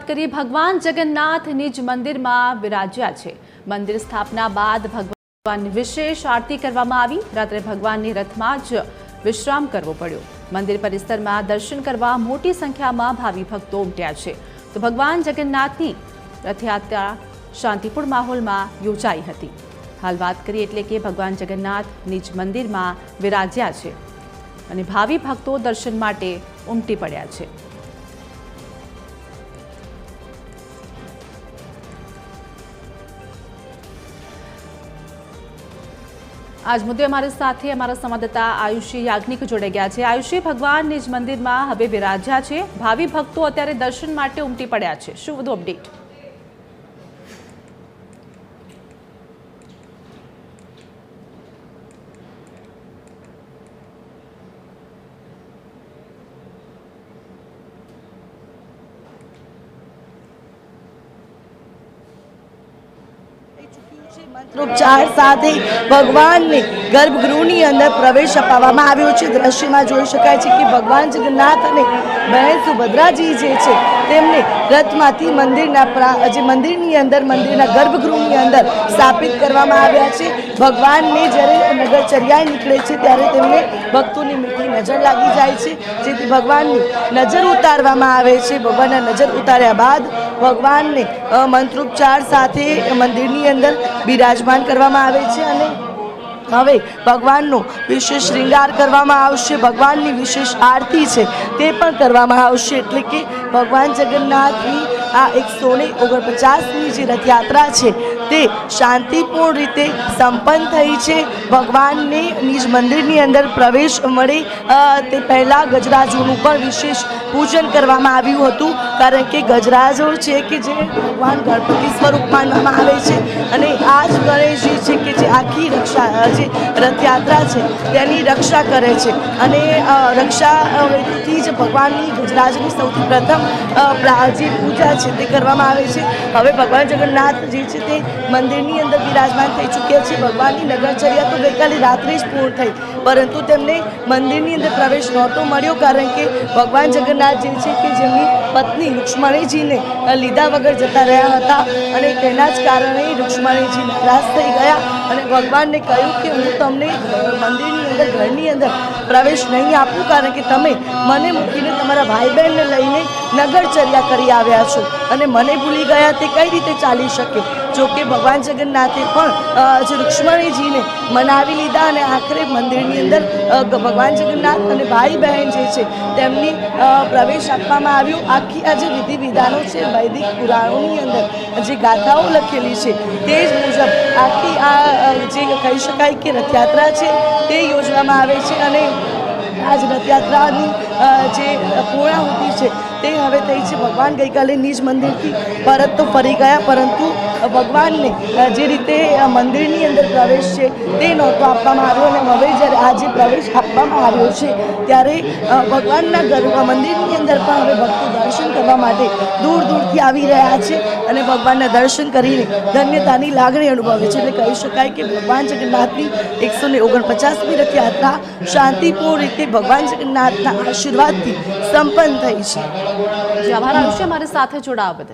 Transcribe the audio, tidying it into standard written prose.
વાત કરીએ, ભગવાન જગન્નાથ નિજ મંદિરમાં બિરાજ્યા છે। મંદિર સ્થાપના બાદ ભગવાનની વિશેષ આરતી કરવામાં આવી। રાત્રે ભગવાનની રથમાં જ વિશ્રામ કરવો પડ્યો। મંદિર પરિસરમાં દર્શન કરવા મોટી સંખ્યામાં ભાવિ ભક્તો ઉમટ્યા છે। તો ભગવાન જગન્નાથની રથયાત્રા શાંતિપૂર્ણ માહોલમાં યોજાઈ હતી। હાલ વાત કરીએ એટલે કે ભગવાન જગન્નાથ નિજ મંદિરમાં બિરાજ્યા છે અને ભાવિ ભક્તો દર્શન માટે ઉમટી પડ્યા છે। आज मुद्दे हमारे साथ हमारा संवाददाता आयुषी याज्ञिक जोड़ाई गया है। आयुषी, भगवान निज मंदिर में हवे बिराज्या है, भावी भक्तों अत्यारे दर्शन माटे उमटी पड्या है, शुं वधु अपडेट? मंत्रोच्चार साथ भगवान ने गर्भगृहनी अंदर प्रवेश अपाववामां आव्यो छे। दृश्यमां जोई शकाय छे कि भगवान जगन्नाथ अने बहेन सुभद्राजी जे छे तेमने रथमांथी मंदिरनी अंदर मंदिरना गर्भगृहनी अंदर स्थापित करवामां आव्या छे। भगवानने ज्यारे नगरचर्याए निकळे छे त्यारे तेमने भक्तोनी मीठी नजर लागी जाय छे, जेथी भगवाननी नजर उतारवामां आवे छे। भगवानना नजर उतार्या बाद भगवानने मंत्रोच्चार साथे मंदिरनी अंदर विराजमान करवामां आवे छे अने हवे भगवाननो विशेष श्रृंगार करवामां आवशे। भगवाननी विशेष आरती छे ते पण करवामां आवशे। एटले के भगवान जगन्नाथनी आ 149મી जे रथयात्रा छे ते शांतिपूर्ण रीते संपन्न थई छे। भगवानने निज मंदिरनी अंदर प्रवेश मळे ते पहला गજરાજોનું પણ विशेष पूजन करवामां આવ્યું હતું, कारण के गજરાજો છે કે જે ભગવાન ગણપતિ સ્વરૂપ માનવામાં આવે છે અને આ જ ગણેશજી છે કે જે આખી રક્ષા જે રથયાત્રા છે તેની રક્ષા કરે છે અને રક્ષા હેતુથી જ ભગવાનની ગજરાજની સૌથી પ્રથમ જે પૂજા છે તે કરવામાં આવે છે। હવે ભગવાન જગન્નાથ જે છે તે મંદિરની અંદર બિરાજમાન થઈ ચૂક્યા છે। ભગવાનની નગરચર્યા તો ગઈકાલે રાત્રે જ પૂર્ણ થઈ, પરંતુ તેમને મંદિરની અંદર પ્રવેશ નહોતો મળ્યો, કારણ કે ભગવાન જગન્નાથ જે છે કે જેમની પત્ની રૂક્ષ્મણીજીને લીધા વગર જતા રહ્યા હતા અને તેના જ કારણે રૂક્ષ્મણીજી નારાજ થઈ ગયા અને ભગવાનને કહ્યું કે હું તમને મંદિરની અંદર ઘરની અંદર પ્રવેશ નહીં આપું, કારણ કે તમે મને મૂકીને તમારા ભાઈ બહેનને લઈને નગરચર્યા કરી આવ્યા છો અને મને ભૂલી ગયા તે કઈ રીતે ચાલી શકે। જો કે ભગવાન જગન્નાથે પણ જે રૂક્ષ્મણીજીને મનાવી લીધા અને આખરે મંદિરની અંદર ભગવાન જગન્નાથ અને ભાઈ બહેન જે છે તેમની પ્રવેશ આપવામાં આવ્યો। આખી આ જે વિધિ વિધાનો છે વૈદિક પુરાણોની અંદર જે ગાથાઓ લખેલી છે તે જ મુજબ આખી આ જે કહી શકાય કે રથયાત્રા છે તે યોજવામાં આવે છે અને આજ રથયાત્રાની જે પૂર્ણાહુતિ છે તે હવે થઈ છે। ભગવાન ગઈકાલે નિજ મંદિરથી પરત તો ફરી ગયા, પરંતુ ભગવાનને જે રીતે મંદિરની અંદર પ્રવેશ છે તે નહોતો આપવામાં આવ્યો અને હવે જ્યારે આજે પ્રવેશ આપવામાં આવ્યો છે ત્યારે ભગવાનના મંદિરની અંદર પણ હવે ભક્તો દર્શન કરવા માટે દૂર દૂરથી આવી રહ્યા છે અને ભગવાનના દર્શન કરીને ધન્યતાની લાગણી અનુભવે છે। એટલે કહી શકાય કે ભગવાન જગન્નાથની 149મી રથયાત્રા શાંતિપૂર્ણ રીતે ભગવાન જગન્નાથના આશીર્વાદથી સંપન્ન થઈ છે। આભાર આયુષ્ય, અમારી સાથે જોડાવા બદલ।